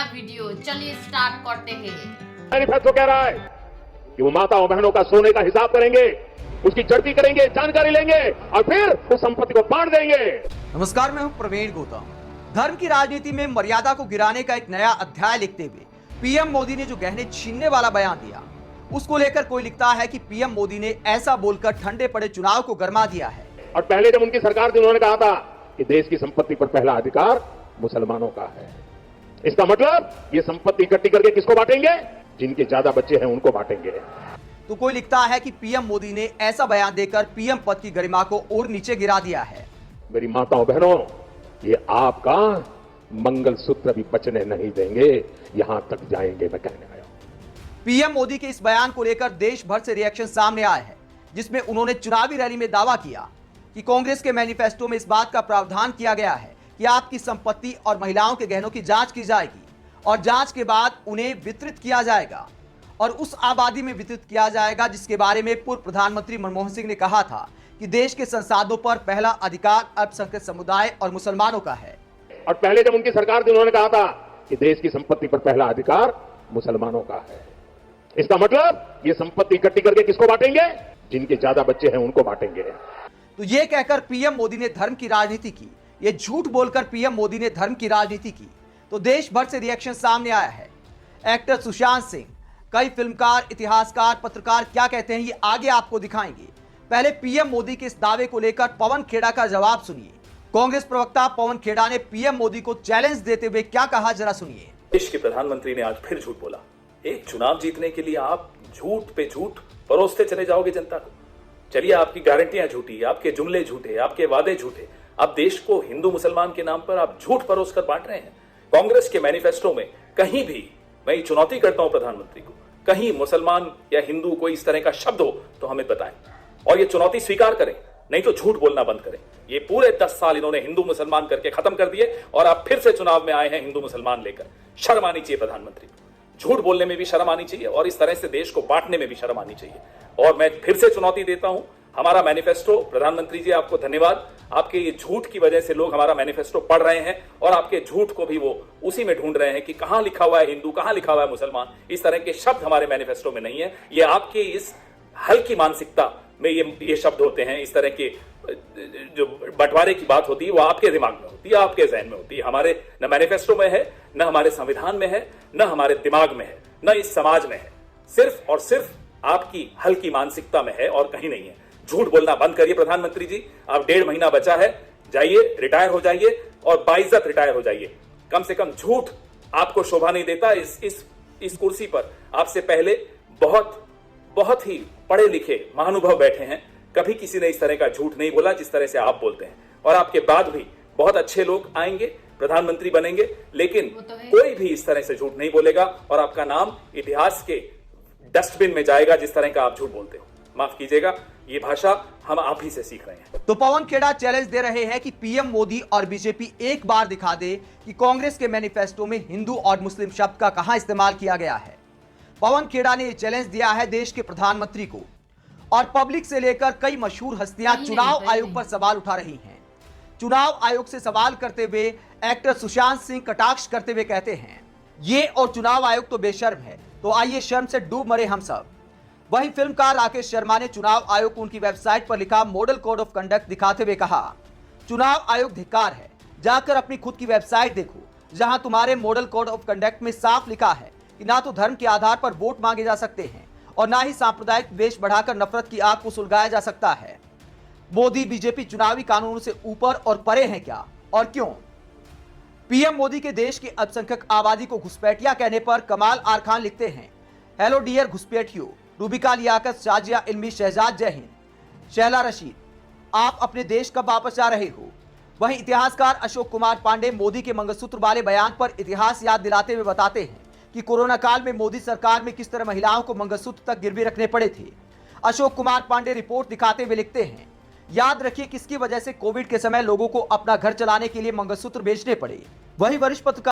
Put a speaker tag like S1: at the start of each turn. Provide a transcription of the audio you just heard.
S1: नया वीडियो। चलिए स्टार्ट करते हैं।
S2: मैनिफेस्टो कह रहा है कि वो माताओं बहनों का सोने का हिसाब करेंगे, उसकी जड़ती करेंगे, जानकारी लेंगे और फिर उस संपत्ति को बांट देंगे।
S3: नमस्कार, मैं हूं प्रवीण गौतम। धर्म की राजनीति में मर्यादा को गिराने का एक नया अध्याय लिखते हुए पीएम मोदी ने जो गहने छीनने वाला बयान दिया, उसको लेकर कोई लिखता है कि पीएम मोदी ने ऐसा बोलकर ठंडे पड़े चुनाव को गरमा दिया है।
S2: और पहले जब उनकी सरकार थी उन्होंने कहा था कि देश की संपत्ति पर पहला अधिकार मुसलमानों का है। इसका मतलब ये संपत्ति इकट्ठी करके किसको बांटेंगे? जिनके ज्यादा बच्चे हैं उनको बांटेंगे।
S3: तो कोई लिखता है कि पीएम मोदी ने ऐसा बयान देकर पीएम पद की गरिमा को और नीचे गिरा दिया है।
S2: मेरी माताओं बहनों, ये आपका मंगलसूत्र भी बचने नहीं देंगे, यहां तक जाएंगे, मैं कहने आया हूं।
S3: पीएम मोदी के इस बयान को लेकर देश भर से रिएक्शन सामने आए हैं, जिसमें उन्होंने चुनावी रैली में दावा किया कि कांग्रेस के मैनिफेस्टो में इस बात का प्रावधान किया गया है कि आपकी संपत्ति और महिलाओं के गहनों की जांच की जाएगी और जांच के बाद उन्हें वितरित किया जाएगा और उस आबादी में वितरित किया जाएगा जिसके बारे में पूर्व प्रधानमंत्री मनमोहन सिंह ने कहा था कि देश के संसाधनों पर पहला अधिकार अल्पसंख्यक समुदाय और मुसलमानों का है।
S2: और पहले जब उनकी सरकार थी उन्होंने कहा था कि देश की संपत्ति पर पहला अधिकार मुसलमानों का है। इसका मतलब ये संपत्ति इकट्ठी करके किसको बांटेंगे? जिनके ज्यादा बच्चे हैं उनको बांटेंगे।
S3: तो ये कहकर पीएम मोदी ने धर्म की राजनीति की, ये झूठ बोलकर पीएम मोदी ने धर्म की राजनीति की, तो देश भर से रिएक्शन सामने आया है। एक्टर सुशांत सिंह, कई फिल्मकार, इतिहासकार, पत्रकार क्या कहते हैं ये आगे आपको दिखाएंगे। पहले पीएम मोदी के इस दावे को लेकर पवन खेड़ा का जवाब सुनिए। कांग्रेस प्रवक्ता पवन खेड़ा ने पीएम मोदी को चैलेंज देते हुए क्या कहा, जरा सुनिए।
S4: देश के प्रधानमंत्री ने आज फिर झूठ बोला। एक चुनाव जीतने के लिए आप झूठ पे झूठ परोसते चले जाओगे जनता को। चलिए, आपकी गारंटियां झूठी, आपके जुमले झूठे, आपके वादे झूठे। अब देश को हिंदू मुसलमान के नाम पर आप झूठ परोस कर बांट रहे हैं। कांग्रेस के मैनिफेस्टो में कहीं भी, मैं चुनौती करता हूं प्रधानमंत्री को, कहीं मुसलमान या हिंदू कोई इस तरह का शब्द हो तो हमें बताएं और ये चुनौती स्वीकार करें, नहीं तो झूठ बोलना बंद करें। ये पूरे 10 साल इन्होंने हिंदू मुसलमान करके खत्म कर दिए और आप फिर से चुनाव में आए हैं हिंदू मुसलमान लेकर। शर्म आनी चाहिए प्रधानमंत्री को। झूठ बोलने में भी शर्म आनी चाहिए और इस तरह से देश को बांटने में भी शर्म आनी चाहिए। और मैं फिर से चुनौती देता हूं, हमारा मैनिफेस्टो, प्रधानमंत्री जी आपको धन्यवाद, आपके ये झूठ की वजह से लोग हमारा मैनिफेस्टो पढ़ रहे हैं और आपके झूठ को भी वो उसी में ढूंढ रहे हैं कि कहां लिखा हुआ है हिंदू, कहां लिखा हुआ है मुसलमान। इस तरह के शब्द हमारे मैनिफेस्टो में नहीं है। ये आपके इस हल्की मानसिकता में ये शब्द होते हैं। इस तरह के जो बंटवारे की बात होती है वो आपके दिमाग में होती है, आपके जहन में होती है। हमारे न मैनिफेस्टो में है, न हमारे संविधान में है, न हमारे दिमाग में है, न इस समाज में है। सिर्फ और सिर्फ आपकी हल्की मानसिकता में है और कहीं नहीं है। झूठ बोलना बंद करिए प्रधानमंत्री जी। आप 1.5 महीना बचा है, जाइए, रिटायर हो जाइए और बाइज्जत रिटायर हो जाइए। कम से कम झूठ आपको शोभा नहीं देता। इस कुर्सी पर आपसे पहले बहुत ही पढ़े लिखे महानुभव बैठे हैं। कभी किसी ने इस तरह का झूठ नहीं बोला जिस तरह से आप बोलते हैं। और आपके बाद भी बहुत अच्छे लोग आएंगे, प्रधानमंत्री बनेंगे, लेकिन कोई भी इस तरह से झूठ नहीं बोलेगा और आपका नाम इतिहास के डस्टबिन में जाएगा जिस तरह का आप झूठ बोलते हो। माफ कीजिएगा, ये भाषा हम आप ही से सीख रहे हैं।
S3: तो पवन खेड़ा चैलेंज दे रहे हैं कि पीएम मोदी और बीजेपी एक बार दिखा दे कि कांग्रेस के मैनिफेस्टो में हिंदू और मुस्लिम शब्द का कहां इस्तेमाल किया गया है। पवन खेड़ा ने यह चैलेंज दिया है देश के प्रधानमंत्री को और पब्लिक से लेकर कई मशहूर हस्तियां चुनाव आयोग पर सवाल उठा रही हैं। चुनाव आयोग से सवाल करते हुए एक्टर सुशांत सिंह कटाक्ष करते हुए कहते हैं, ये और चुनाव आयोग तो बेशर्म है, तो आइए शर्म से डूब मरे हम सब। वहीं फिल्मकार राकेश शर्मा ने चुनाव आयोग को उनकी वेबसाइट पर लिखा मॉडल कोड ऑफ कंडक्ट दिखाते हुए कहा, चुनाव आयोग धिक्कार है, जाकर अपनी खुद की वेबसाइट देखो जहां तुम्हारे मॉडल कोड ऑफ कंडक्ट में साफ लिखा है कि ना तो धर्म के आधार पर वोट मांगे जा सकते हैं और ना ही सांप्रदायिक द्वेष बढ़ाकर नफरत की आग को सुलगाया जा सकता है। मोदी बीजेपी चुनावी कानूनों से ऊपर और परे हैं क्या और क्यों? पीएम मोदी के देश की अल्पसंख्यक आबादी को घुसपैठिया कहने पर कमाल आर खान लिखते हैं, हेलो डियर घुसपैठियों, रूबिका लियाकत, शाजिया इल्मी, शहजाद, जय हिंद। शैला रशीद, आप अपने देश कब वापस जा रहे हो? वहीं इतिहासकार अशोक कुमार पांडे मोदी के मंगलसूत्र वाले बयान पर इतिहास याद दिलाते हुए बताते हैं कि कोरोना काल में मोदी सरकार में किस तरह महिलाओं को मंगलसूत्र तक गिरवी रखने पड़े थे। अशोक कुमार पांडे रिपोर्ट दिखाते हुए लिखते हैं, याद रखिए किसकी वजह से कोविड के समय लोगों को अपना घर चलाने के लिए मंगलसूत्र बेचने पड़े। वहीं वरिष्ठ पत्रकार